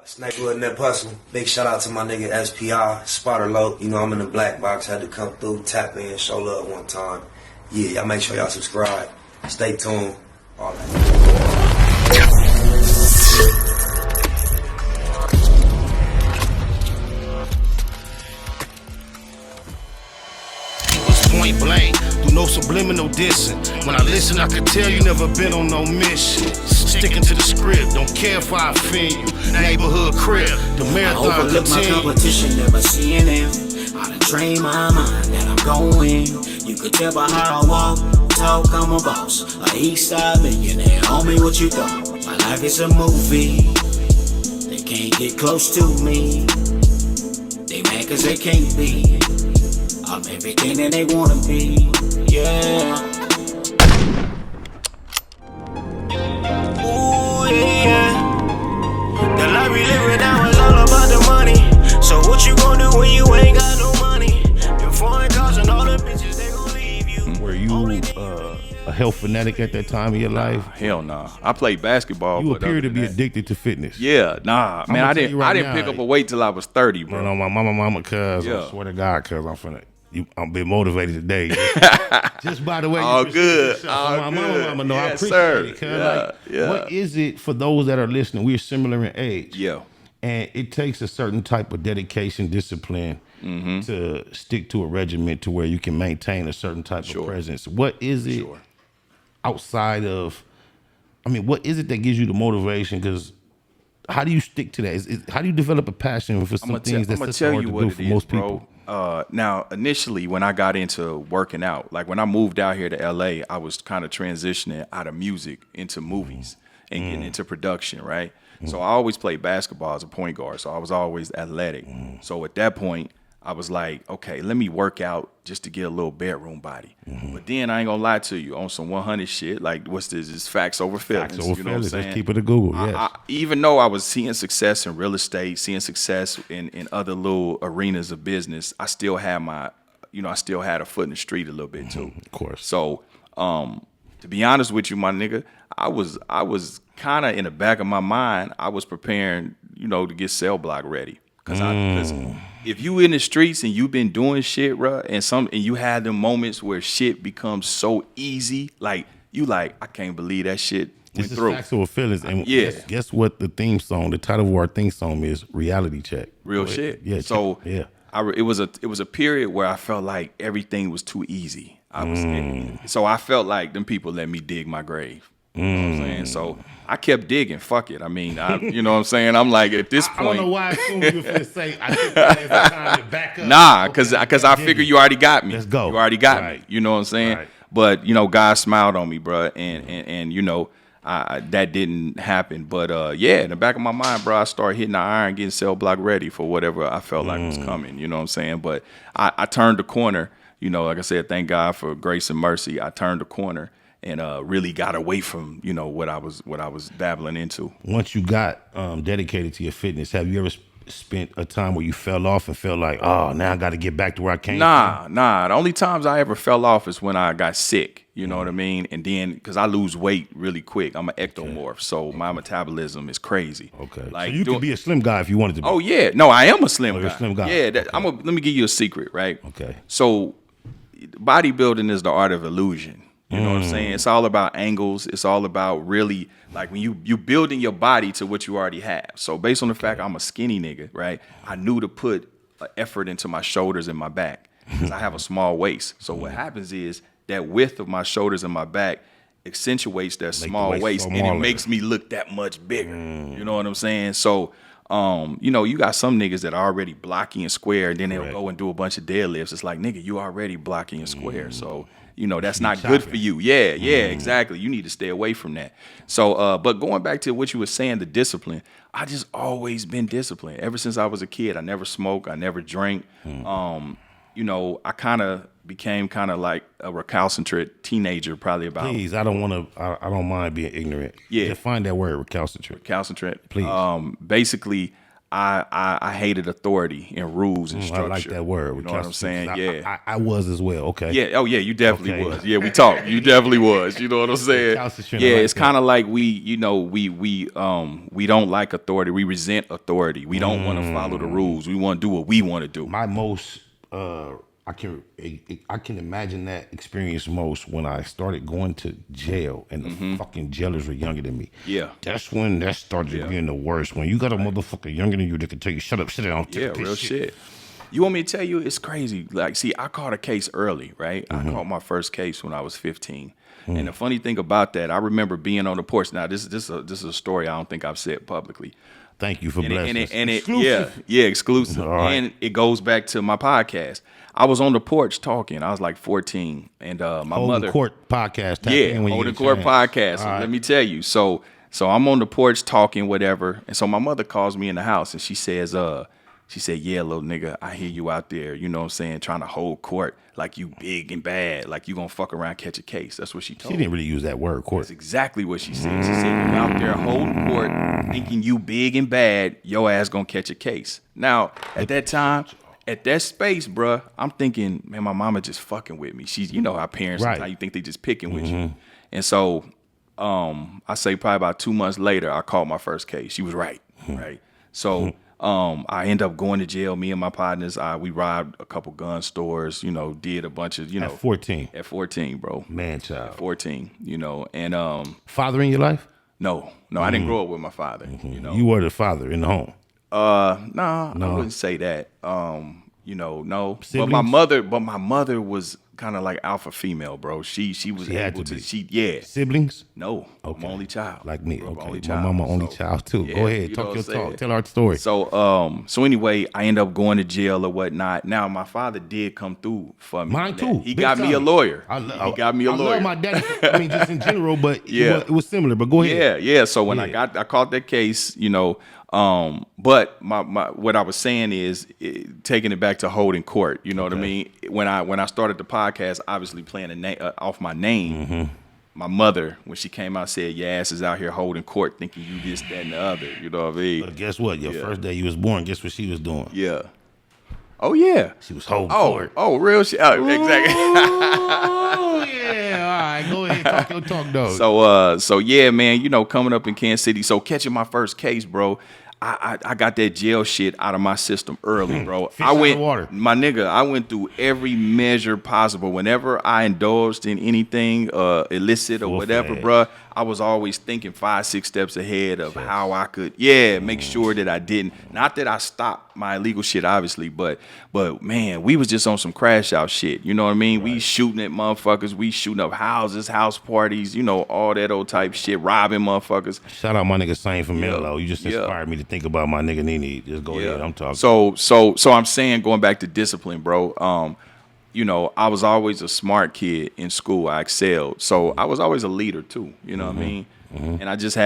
Snakewood Net Hustle. Big shout out to my nigga SPI, Spotter Low. You know I'm in the black box, had to come through, tap in, show love one time. Yeah, y'all make sure y'all subscribe. Stay tuned. All that. Point blank, through no subliminal dissing. When I listen, I can tell you never been on no mission. Sticking to the script, don't care if I offend you. Neighborhood crib, the marathon I overlook my competition, never seeing them. I done trained my mind that I'm going. You could tell by how I walk, talk, I'm a boss. A east side millionaire, homie, what you thought? My life is a movie. They can't get close to me. They mad cause they can't be. I'm everything that they wanna be, yeah. Ooh, yeah. The life we living now is all about the money. So what you gonna do when you ain't got no money? Your foreign cars and all the bitches, they gon' leave you. Were you a health fanatic at that time of your life? Hell nah. I played basketball. You appear to be addicted to fitness. Yeah, nah, man. I didn't pick up a weight till I was 30, bro. No, my mama, cuz. Yeah. I swear to God, cuz I'm been motivated today. Just by the way, all good. My mama know. Yes, I appreciate it. Yeah. What is it for those that are listening? We're similar in age. Yeah. And it takes a certain type of dedication, discipline to stick to a regimen to where you can maintain a certain type of presence. What is it outside of, what is it that gives you the motivation? Because how do you stick to that? How do you develop a passion for some things that's so hard to do for most people? Now, initially, when I got into working out, like when I moved out here to LA, I was kind of transitioning out of music into movies and getting into production, right? So I always played basketball as a point guard, so I was always athletic. So at that point, I was like, okay, let me work out just to get a little bedroom body. But then I ain't gonna lie to you, on some 100 shit, like what's this? It's facts over feelings. Facts over you know what I'm saying? Let's keep it a Google, yes. Even though I was seeing success in real estate, seeing success in other little arenas of business, I still had I still had a foot in the street a little bit too. Of course. So, to be honest with you, my nigga, I was kind of in the back of my mind, I was preparing, to get cell block ready. Because if you in the streets and you been doing shit, bro, and you had them moments where shit becomes so easy, like I can't believe that shit went through. This is Facts Feelings, and guess what? The title of our theme song is Reality Check. Real shit. Yeah. So it was a period where I felt like everything was too easy. So I felt like them people let me dig my grave. You know what I'm saying? So I kept digging. Fuck it. You know what I'm saying? I'm like, at this point. I don't know why I assumed you were going to say, I think that is the time to back up. Nah, because I figure you already got me. Let's go. You already got me. You know what I'm saying? Right. But, God smiled on me, bro. And that didn't happen. But, in the back of my mind, bro, I started hitting the iron, getting cell block ready for whatever I felt like was coming. You know what I'm saying? But I turned the corner. Like I said, thank God for grace and mercy. I turned the corner. And really got away from what I was dabbling into. Once you got dedicated to your fitness, have you ever spent a time where you fell off and felt like, oh, now I got to get back to where I came from? Nah. The only times I ever fell off is when I got sick. You know what I mean? And then because I lose weight really quick, I'm an ectomorph, so my metabolism is crazy. Okay, like, so you could be a slim guy if you wanted to be. Oh yeah, no, I am a slim guy. You're a slim guy. Yeah, let me give you a secret, right? Okay. So bodybuilding is the art of illusion. You know what I'm saying? It's all about angles. It's all about really, like, when you building your body to what you already have. So based on the fact I'm a skinny nigga, right, I knew to put effort into my shoulders and my back because I have a small waist. So what happens is that width of my shoulders and my back accentuates that small waist, and it makes me look that much bigger. You know what I'm saying? So, you got some niggas that are already blocky and square, and then they'll go and do a bunch of deadlifts. It's like, nigga, you already blocky and square. So, that's not good for you. Yeah, exactly. You need to stay away from that. So, but going back to what you were saying, the discipline, I just always been disciplined. Ever since I was a kid, I never smoked, I never drank. I kind of became kind of like a recalcitrant teenager, probably about. Please, I don't mind being ignorant. Yeah. Define that word, recalcitrant. Recalcitrant. Please. Basically, I hated authority and rules and structure. I like that word. You know what I'm saying? Yeah. I was as well. Okay. Yeah. Oh yeah, you definitely was. Yeah, we talked. You definitely was. You know what I'm saying? Yeah, it's kind of like we don't like authority. We resent authority. We don't want to follow the rules. We want to do what we want to do. My most I can imagine that experience most when I started going to jail and the fucking jailers were younger than me. Yeah. That's when that started being the worst. When you got a motherfucker younger than you that can tell you, shut up, sit down, Yeah, real shit. You want me to tell you? It's crazy. Like, see, I caught a case early, right? I caught my first case when I was 15. And the funny thing about that, I remember being on the porch. Now, this is a story I don't think I've said publicly. Thank you for blessing us. Exclusive. Yeah, exclusive. Right. And it goes back to my podcast. I was on the porch talking. I was like 14, and my mother. Court podcast. Holding Court podcast. So let me tell you. So I'm on the porch talking, whatever. And so my mother calls me in the house, and she says, yeah, little nigga, I hear you out there, you know what I'm saying, trying to hold court like you big and bad, like you gonna fuck around, catch a case. That's what she told me. She didn't really use that word, court. That's exactly what she said. She said, you out there holding court, thinking you big and bad, your ass gonna catch a case. Now, at that time, at that space, bruh, I'm thinking, man, my mama just fucking with me. She's, you know, our parents, sometimes you think they just picking with you. And so, I say probably about 2 months later, I called my first case. She was right, right? So, I end up going to jail. Me and my partners, we robbed a couple gun stores, you know, did a bunch of, you know. At 14? At 14, bro. Man child. At 14, you know, and. Father in your life? No, I didn't grow up with my father, you know. You were the father in the home? No, I wouldn't say that. You know, no. Siblings? But my mother was kind of like alpha female, bro. She was able to. Siblings? No, I'm only child. Like me. Bro, Okay. Only My child, mama only so, child too. yeah, Go ahead, you know talk what your I'm saying? talk. Tell our story. So anyway, I end up going to jail or whatnot. Now my father did come through for me. Mine too. He Big got me a time. lawyer. He got me a lawyer. I love my daddy. I mean, just in general, but Yeah. it was similar. But go ahead. Yeah. So when I caught that case, you know, but my what I was saying is taking it back to holding court. You know what I mean? When I started the podcast, obviously playing off my name. My mother, when she came out, said, "Your ass is out here holding court, thinking you this, that, and the other." You know what I mean? But guess what? Your first day you was born. Guess what she was doing? Yeah. Oh yeah. She was holding court. Oh, real shit. Oh, exactly. Oh yeah. All right, go ahead, talk your talk, though. So yeah, man. You know, coming up in Kansas City, so catching my first case, bro. I got that jail shit out of my system early, bro. Fish out of water. My nigga, I went through every measure possible. Whenever I indulged in anything illicit or whatever, bro, I was always thinking 5-6 steps ahead of how I could, make sure that I didn't. Not that I stopped my illegal shit, obviously, but man, we was just on some crash out shit. You know what I mean? Right. We shooting at motherfuckers. We shooting up houses, house parties, you know, all that old type shit, robbing motherfuckers. Shout out my nigga Sane from Mello. You just inspired me to think about my nigga Nene. Just go ahead. I'm talking. So I'm saying, going back to discipline, bro. You know, I was always a smart kid in school. I excelled. So I was always a leader too. You know what I mean? And I just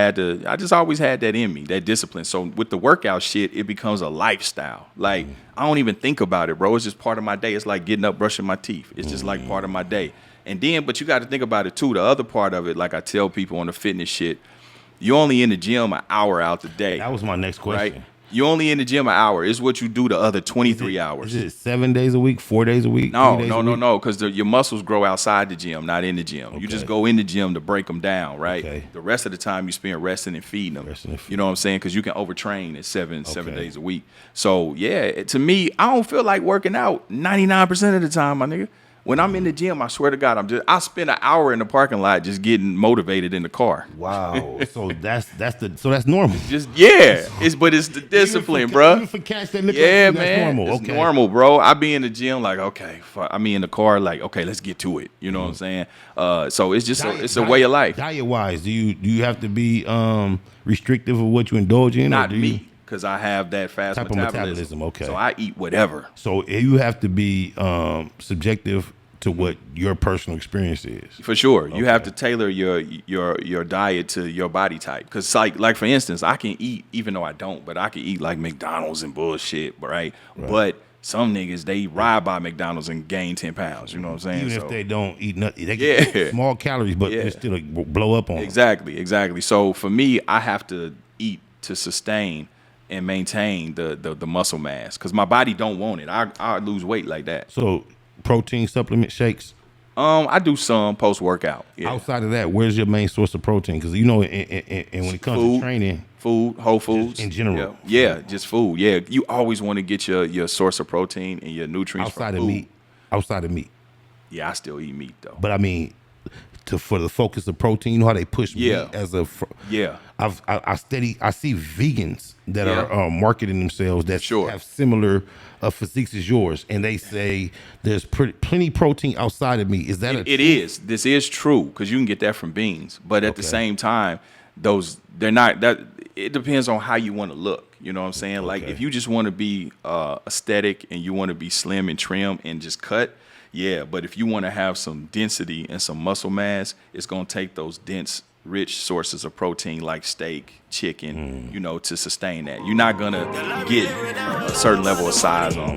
always had that in me, that discipline. So with the workout shit, it becomes a lifestyle. Like, I don't even think about it, bro. It's just part of my day. It's like getting up, brushing my teeth. It's just like part of my day. And then, but you got to think about it too. The other part of it, like I tell people on the fitness shit, you're only in the gym an hour out the day. That was my next question. Right? You're only in the gym an hour. It's what you do the other 23 hours. Is it 7 days a week, 4 days a week? No, because your muscles grow outside the gym, not in the gym. Okay. You just go in the gym to break them down, right? Okay. The rest of the time you spend resting and feeding them. You know what I'm saying? Because you can overtrain at 7 days a week. So, yeah, to me, I don't feel like working out 99% of the time, my nigga. When I'm in the gym, I swear to God, I spend an hour in the parking lot just getting motivated in the car. Wow. So that's normal. Just but it's the discipline, bro. Even for cats that look like you, that's normal. It's normal, bro. I be in the gym like, okay, I mean in the car like, okay, let's get to it. You know what I'm saying? So it's just it's a way of life. Diet wise, do you have to be restrictive of what you indulge in? Not me. Because I have that fast metabolism. Okay. So I eat whatever. So you have to be subjective to what your personal experience is. For sure. Okay. You have to tailor your diet to your body type. Because like for instance, I can eat, even though I don't, but I can eat like McDonald's and bullshit, right? But some niggas, they ride by McDonald's and gain 10 pounds. You know what I'm saying? Even if they don't eat nothing. They get small calories, but they still blow up on them. Exactly. So for me, I have to eat to sustain. and maintain the muscle mass, because my body don't want it. I lose weight like that. So protein supplement shakes. I do some post workout. Yeah. Outside of that, where's your main source of protein? Because and when it comes to training, whole foods in general. Yeah, just food. Yeah, you always want to get your source of protein and your nutrients outside from of food. meat. Outside of meat. Yeah, I still eat meat though. But I mean, for the focus of protein, you know how they push meat as a I see vegans that are marketing themselves that have similar physiques as yours, and they say there's plenty protein outside of meat. Is that it is? This is true, because you can get that from beans, but at the same time, they're not that. It depends on how you want to look. You know what I'm saying? Like if you just want to be aesthetic and you want to be slim and trim and just cut. Yeah, but if you want to have some density and some muscle mass, it's going to take those dense, rich sources of protein like steak, chicken, to sustain that. You're not going to get a certain level of size of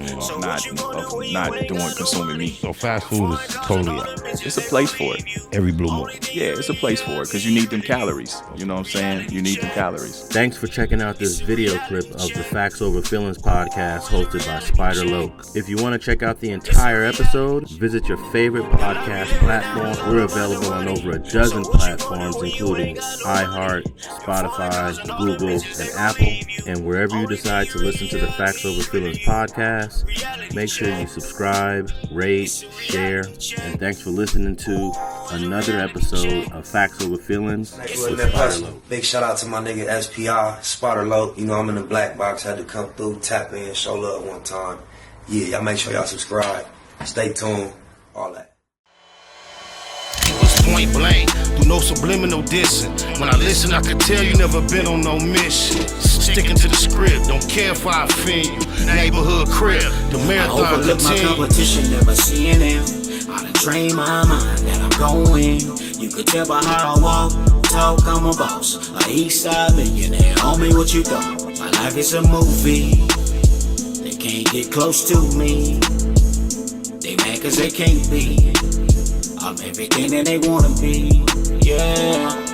not consuming meat. So fast food is totally out. It's a place for it. Every blue moon. Yeah, it's a place for it, because you need them calories. You know what I'm saying? You need them calories. Thanks for checking out this video clip of the Facts Over Feelings podcast hosted by Spider Loke. If you want to check out the entire episode, visit your favorite podcast platform. We're available on over a dozen platforms, including iHeart, Spotify, Google, and Apple. And wherever you decide to listen to the Facts Over Feelings podcast, make sure you subscribe, rate, share, and thanks for listening to another episode of Facts Over Feelings with Spider Loke. Big shout out to my nigga SPI, Spider Loke. I'm in the black box, had to come through, tap in, show love one time. Yeah, y'all make sure y'all subscribe, stay tuned, all that. Point blank, through no subliminal dissing. When I listen, I could tell you never been on no mission. Sticking to the script, don't care if I offend you. Neighborhood crib, the marathon I overlook my competition, never seeing them. I done trained my mind that I'm going. You could tell by how I walk, talk, I'm a boss. A east side millionaire, homie, what you thought? My life is a movie. They can't get close to me. They mad cause they can't be. I'm everything that they wanna be, yeah.